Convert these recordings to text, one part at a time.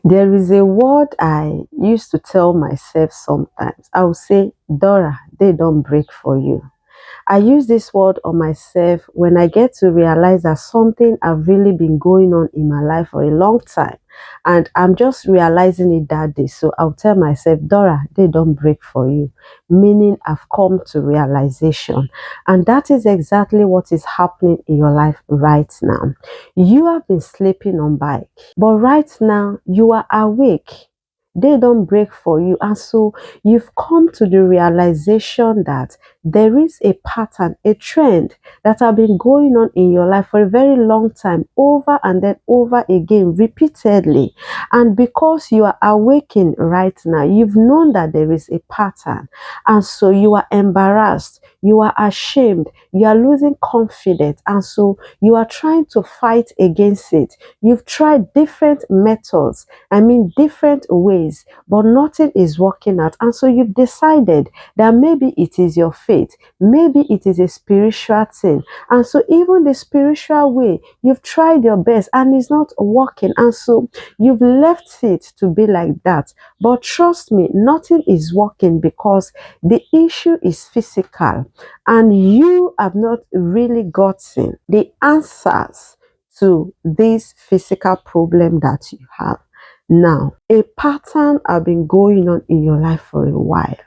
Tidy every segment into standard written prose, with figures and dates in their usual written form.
There is a word I used to tell myself sometimes. I would say, Dora, they don't break for you. I use this word on myself when I get to realize that something have really been going on in my life for a long time. And I'm just realizing it that day. So I'll tell myself, Dora, they don't break for you. Meaning I've come to realization. And that is exactly what is happening in your life right now. You have been sleeping on bike, but right now you are awake. They don't break for you. And so you've come to the realization that there is a pattern, a trend that have been going on in your life for a very long time, over and then over again, repeatedly. And because you are awakened right now, you've known that there is a pattern. And so you are embarrassed, you are ashamed, you are losing confidence. And so you are trying to fight against it. You've tried different methods, different ways, but nothing is working out. And so you've decided that maybe it is your faith, maybe it is a spiritual thing. And so even the spiritual way, you've tried your best and it's not working. And so you've left it to be like that. But trust me, nothing is working because the issue is physical and you have not really gotten the answers to this physical problem that you have. Now, a pattern have been going on in your life for a while.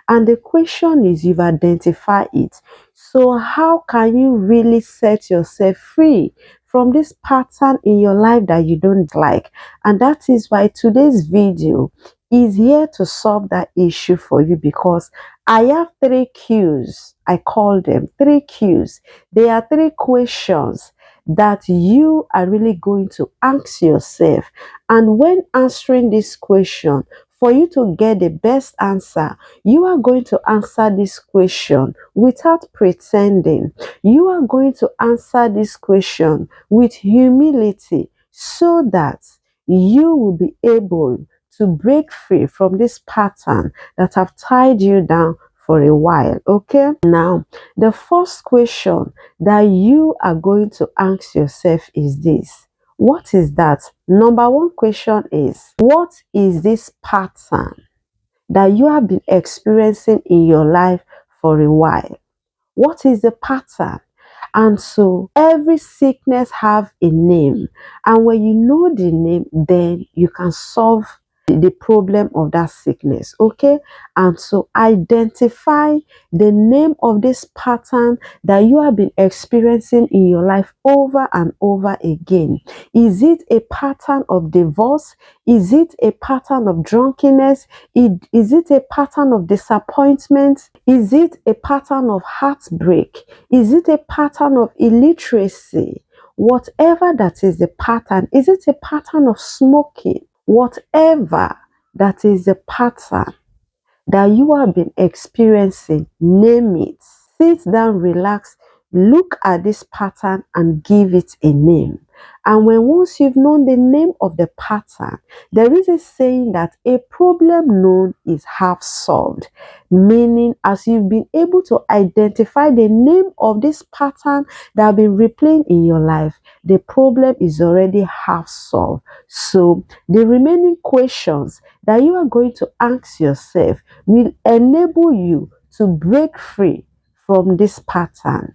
And the question is, you've identified it. So how can you really set yourself free from this pattern in your life that you don't like? And that is why today's video is here to solve that issue for you, because I have 3 Qs. I call them 3 Qs. They are 3 questions that you are really going to ask yourself. And when answering this question, for you to get the best answer, you are going to answer this question without pretending. You are going to answer this question with humility so that you will be able to break free from this pattern that have tied you down for a while. Okay, now the first question that you are going to ask yourself is this. What is that? Number one question is, what is this pattern that you have been experiencing in your life for a while? What is the pattern? And so every sickness have a name, and when you know the name, then you can solve the problem of that sickness. Okay, and so identify the name of this pattern that you have been experiencing in your life over and over again. Is it a pattern of divorce? Is it a pattern of drunkenness? Is it a pattern of disappointment? Is it a pattern of heartbreak? Is it a pattern of illiteracy? Whatever that is the pattern, is it a pattern of smoking? Whatever that is the pattern that you have been experiencing, name it. Sit down, relax, look at this pattern and give it a name. And once you've known the name of the pattern, there is a saying that a problem known is half solved. Meaning, as you've been able to identify the name of this pattern that have been replaying in your life, the problem is already half solved. So the remaining questions that you are going to ask yourself will enable you to break free from this pattern.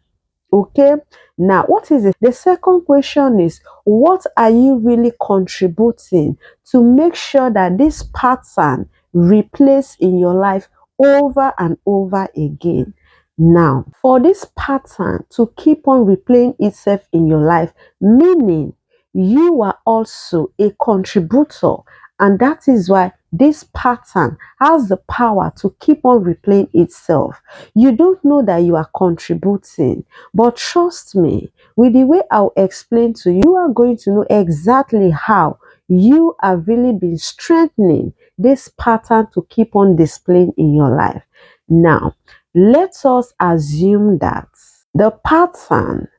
Okay, now what is it? The second question is, what are you really contributing to make sure that this pattern replays in your life over and over again? Now, for this pattern to keep on replaying itself in your life, meaning you are also a contributor, and that is why this pattern has the power to keep on replaying itself. You don't know that you are contributing, but trust me, with the way I'll explain to you, you are going to know exactly how you have really been strengthening this pattern to keep on displaying in your life. Now, let us assume that the pattern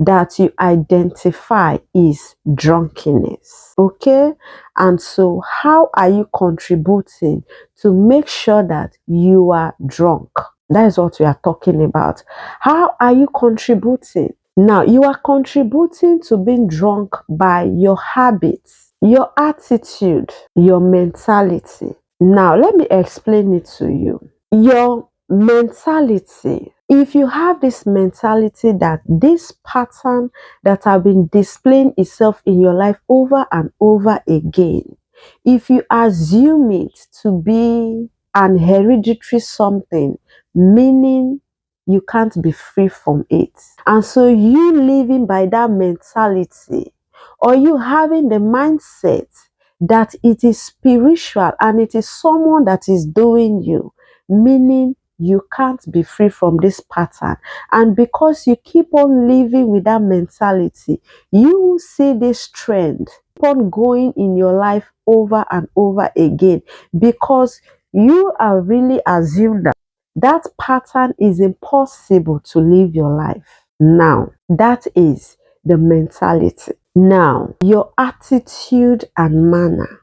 that you identify is drunkenness. Okay, and so how are you contributing to make sure that you are drunk? That is what we are talking about. How are you contributing? Now, you are contributing to being drunk by your habits. your attitude, your mentality. Now, let me explain it to you. Your mentality, if you have this mentality that this pattern that have been displaying itself in your life over and over again, if you assume it to be an hereditary something, meaning you can't be free from it. And so you living by that mentality, or you having the mindset that it is spiritual and it is someone that is doing you, meaning you can't be free from this pattern. And because you keep on living with that mentality, you will see this trend keep on going in your life over and over again, because you are really assumed that that pattern is impossible to live your life. Now, that is the mentality. Now, your attitude and manner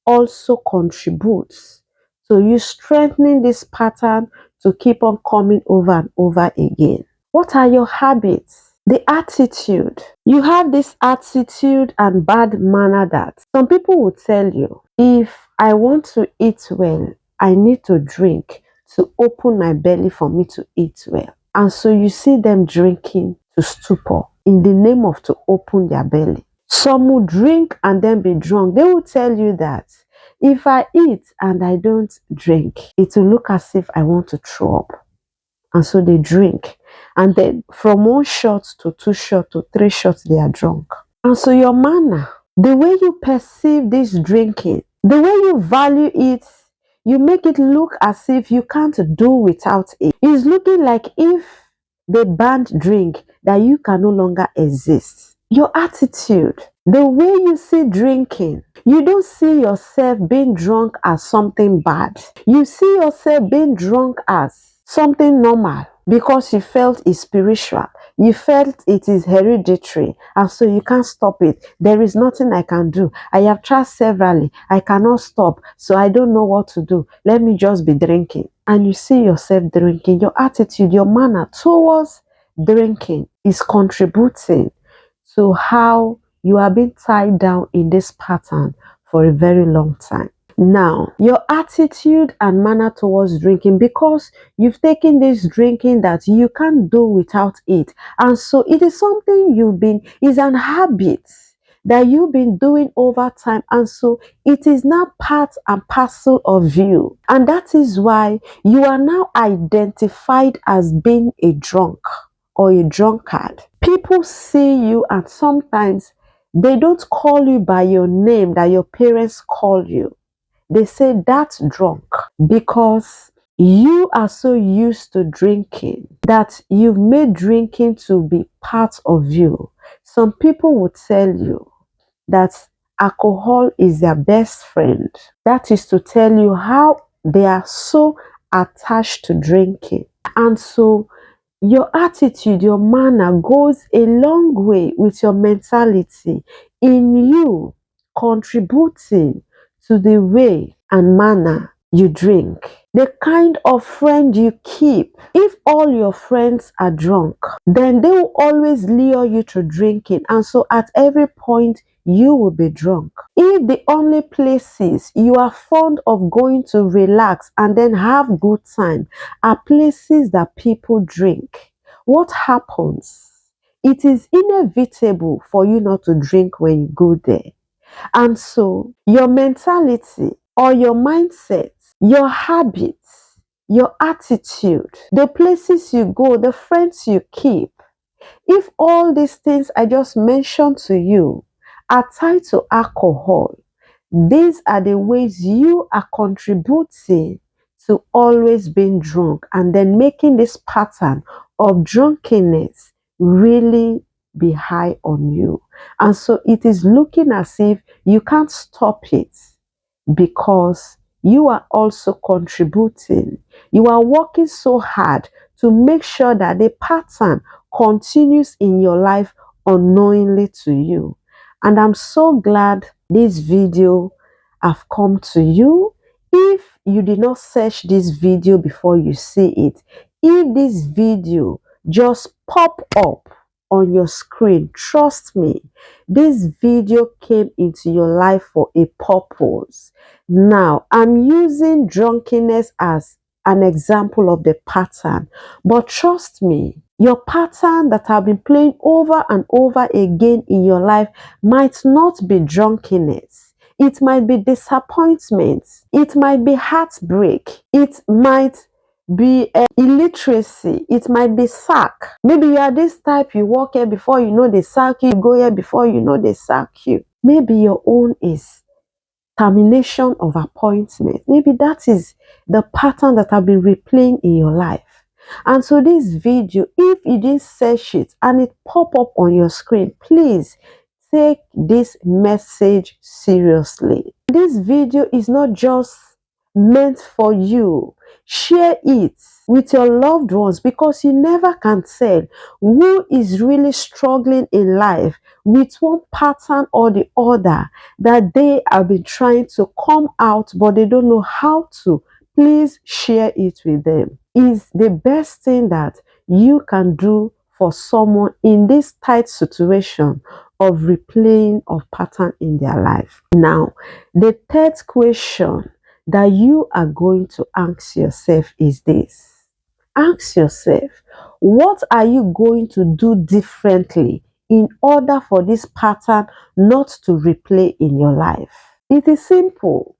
also contributes to you strengthening this pattern to keep on coming over and over again. What are your habits? The attitude. You have this attitude and bad manner that some people will tell you, if I want to eat well, I need to drink to open my belly for me to eat well. And so you see them drinking to stupor in the name of to open their belly. Some will drink and then be drunk. They will tell you that if I eat and I don't drink, it will look as if I want to throw up. And so they drink. And then from 1 shot to 2 shots to 3 shots, they are drunk. And so your manner, the way you perceive this drinking, the way you value it, you make it look as if you can't do without it. It's looking like if they banned drink, that you can no longer exist. Your attitude, the way you see drinking, you don't see yourself being drunk as something bad. You see yourself being drunk as something normal, because you felt it's spiritual. You felt it is hereditary, and so you can't stop it. There is nothing I can do. I have tried severally. I cannot stop, so I don't know what to do. Let me just be drinking. And you see yourself drinking. Your attitude, your manner towards drinking is contributing to how you are being tied down in this pattern for a very long time. Now, your attitude and manner towards drinking, because you've taken this drinking that you can't do without it. And so it is something is an habit that you've been doing over time. And so it is now part and parcel of you. And that is why you are now identified as being a drunk or a drunkard. People see you and sometimes they don't call you by your name that your parents call you. They say that's drunk, because you are so used to drinking that you've made drinking to be part of you. Some people would tell you that alcohol is their best friend. That is to tell you how they are so attached to drinking. And so your attitude, your manner goes a long way with your mentality in you contributing to the way and manner you drink. The kind of friend you keep. If all your friends are drunk, then they will always lure you to drinking. And so at every point, you will be drunk. If the only places you are fond of going to relax and then have good time are places that people drink, what happens? It is inevitable for you not to drink when you go there. And so your mentality or your mindset, your habits, your attitude, the places you go, the friends you keep, if all these things I just mentioned to you are tied to alcohol, these are the ways you are contributing to always being drunk and then making this pattern of drunkenness really be high on you. And so it is looking as if you can't stop it, because you are also contributing. You are working so hard to make sure that the pattern continues in your life unknowingly to you. And I'm so glad this video have come to you. If you did not search this video before you see it, if this video just pop up on your screen, trust me, this video came into your life for a purpose. Now, I'm using drunkenness as an example of the pattern, but trust me, your pattern that have been playing over and over again in your life might not be drunkenness. It might be disappointment. It might be heartbreak. It might be illiteracy. It might be sack. Maybe you are this type, you walk here before you know they sack you, you go here before you know they sack you. Maybe your own is termination of appointment. Maybe that is the pattern that have been replaying in your life. And so this video, if you didn't search it and it pop up on your screen, please take this message seriously. This video is not just meant for you. Share it with your loved ones, because you never can tell who is really struggling in life with one pattern or the other that they have been trying to come out, but they don't know how to. Please share it with them. It's the best thing that you can do for someone in this tight situation of replaying of pattern in their life. Now, the third question that you are going to ask yourself is this. Ask yourself, what are you going to do differently in order for this pattern not to replay in your life? It is simple.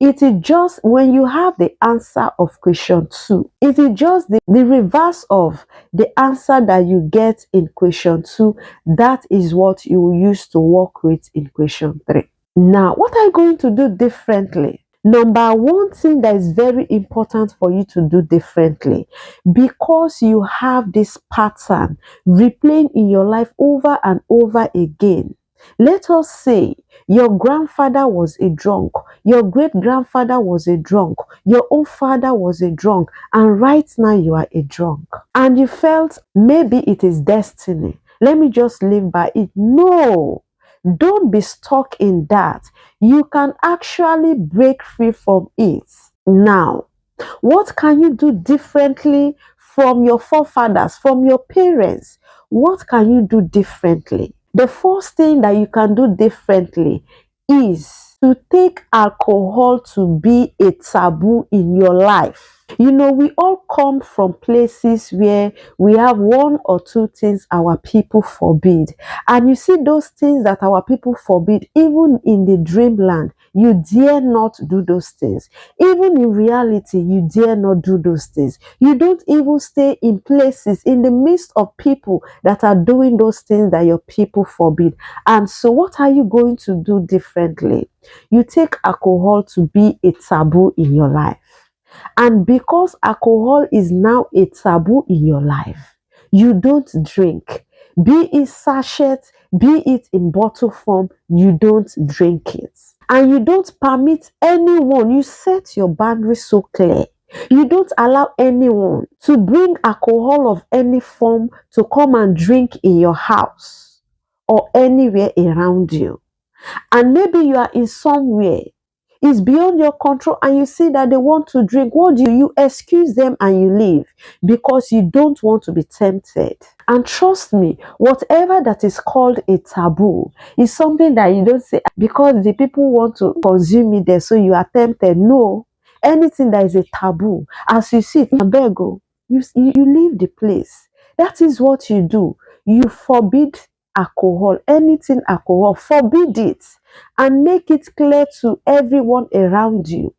It is just when you have the answer of question 2, it is just the reverse of the answer that you get in question 2. That is what you will use to work with in question 3. Now, what are you going to do differently? Number one thing that is very important for you to do differently, because you have this pattern replaying in your life over and over again. Let us say your grandfather was a drunk, your great-grandfather was a drunk, your own father was a drunk, and right now you are a drunk. And you felt maybe it is destiny. Let me just live by it. No, don't be stuck in that. You can actually break free from it. Now, what can you do differently from your forefathers, from your parents? What can you do differently? The first thing that you can do differently is to take alcohol to be a taboo in your life. You know, we all come from places where we have one or two things our people forbid. And you see those things that our people forbid, even in the dreamland, you dare not do those things. Even in reality, you dare not do those things. You don't even stay in places in the midst of people that are doing those things that your people forbid. And so what are you going to do differently? You take alcohol to be a taboo in your life. And because alcohol is now a taboo in your life, you don't drink. Be it sachet, be it in bottle form, you don't drink it. And you don't permit anyone, you set your boundaries so clear. You don't allow anyone to bring alcohol of any form to come and drink in your house or anywhere around you. And maybe you are in somewhere, it's beyond your control, and you see that they want to drink. What do? You excuse them and you leave because you don't want to be tempted. And trust me, whatever that is called a taboo is something that you don't say because the people want to consume it there, so you are tempted. No, anything that is a taboo, as you see it, you leave the place. That is what you do. You forbid alcohol, anything alcohol, forbid it and make it clear to everyone around you.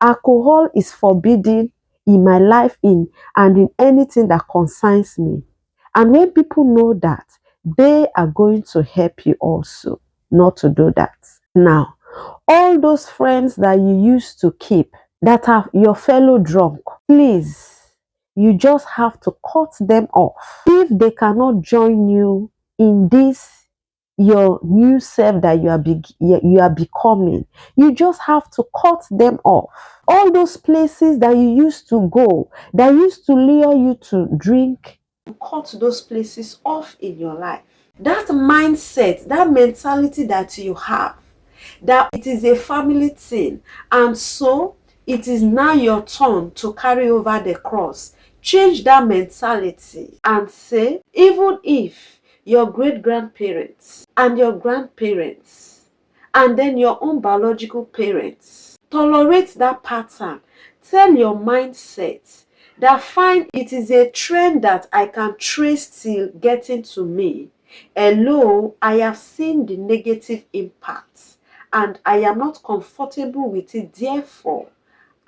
Alcohol is forbidden in my life and in anything that concerns me. And when people know that, they are going to help you also not to do that. Now, all those friends that you used to keep that are your fellow drunk, please, you just have to cut them off. If they cannot join you in this your new self that you are becoming, you just have to cut them off. All those places that you used to go that used to lure you to drink, cut those places off in your life. That mindset, that mentality that you have, that it is a family thing, and so it is now your turn to carry over the cross. Change that mentality and say, even if your great-grandparents, and your grandparents, and then your own biological parents. Tolerate that pattern. Tell your mindset that fine, it is a trend that I can trace till getting to me. Hello, I have seen the negative impacts and I am not comfortable with it. Therefore,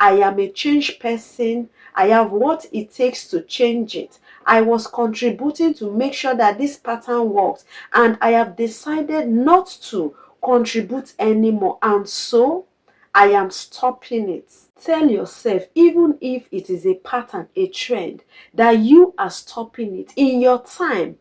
I am a changed person. I have what it takes to change it. I was contributing to make sure that this pattern works, and I have decided not to contribute anymore. And so I am stopping it. Tell yourself, even if it is a pattern, a trend, that you are stopping it. In your time,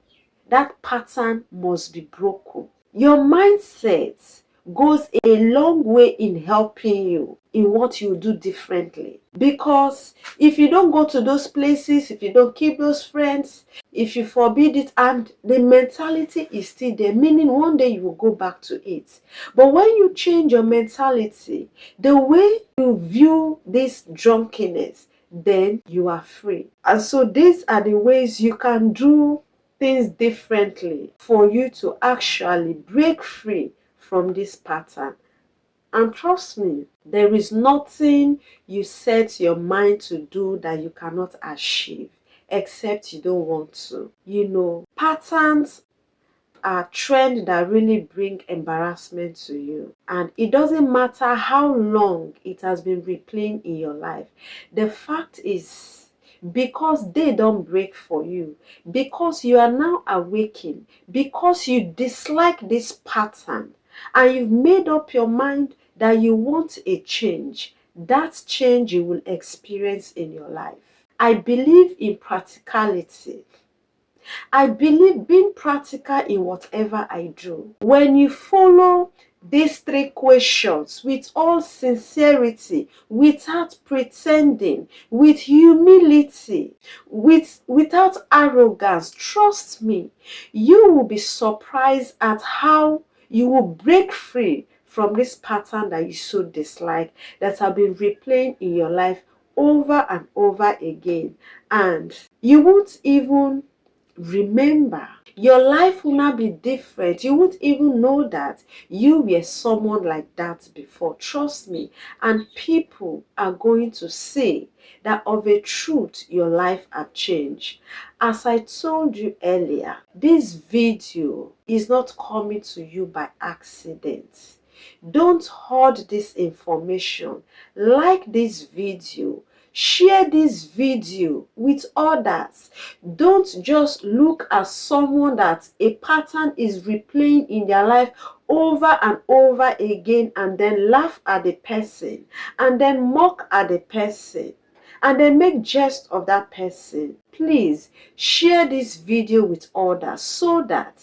that pattern must be broken. Your mindset goes a long way in helping you in what you do differently. Because if you don't go to those places, if you don't keep those friends, if you forbid it, and the mentality is still there, meaning one day you will go back to it. But when you change your mentality, the way you view this drunkenness, then you are free. And so these are the ways you can do things differently for you to actually break free from this pattern. And trust me, there is nothing you set your mind to do that you cannot achieve, except you don't want to. Patterns are trends that really bring embarrassment to you, and it doesn't matter how long it has been replaying in your life. The fact is, because they don't break for you, because you are now awakened, because you dislike this pattern and you've made up your mind that you want a change, that change you will experience in your life. I believe in practicality. I believe being practical in whatever I do. When you follow these three questions with all sincerity, without pretending, with humility, without arrogance, trust me, you will be surprised at how you will break free from this pattern that you so dislike, that have been replaying in your life over and over again. And you won't even remember. Your life will not be different. You won't even know that you were someone like that before. Trust me. And people are going to say that of a truth your life have changed. As I told you earlier, this video is not coming to you by accident. Don't hoard this information. Like this video. Share this video with others. Don't just look at someone that a pattern is replaying in their life over and over again and then laugh at the person and then mock at the person and then make jest of that person. Please share this video with others so that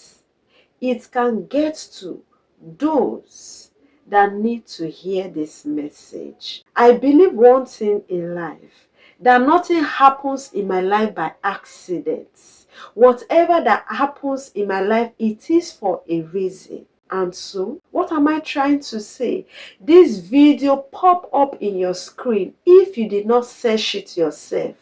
it can get to those that need to hear this message. I believe one thing in life, that nothing happens in my life by accident. Whatever that happens in my life, it is for a reason. And so, what am I trying to say? This video pop up in your screen if you did not search it yourself.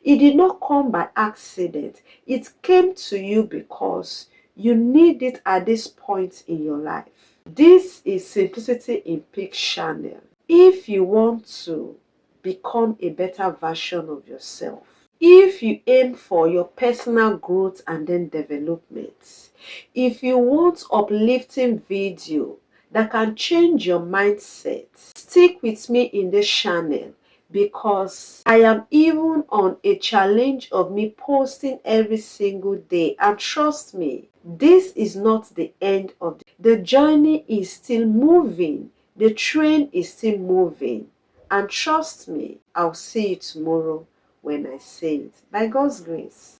It did not come by accident. It came to you because you need it at this point in your life. This is Simplicity in Peak channel. If you want to become a better version of yourself, if you aim for your personal growth and then development, if you want uplifting video that can change your mindset, stick with me in this channel, because I am even on a challenge of me posting every single day. And trust me, this is not the end of the journey. Is still moving. The train is still moving. And trust me, I'll see you tomorrow when I say it. By God's grace.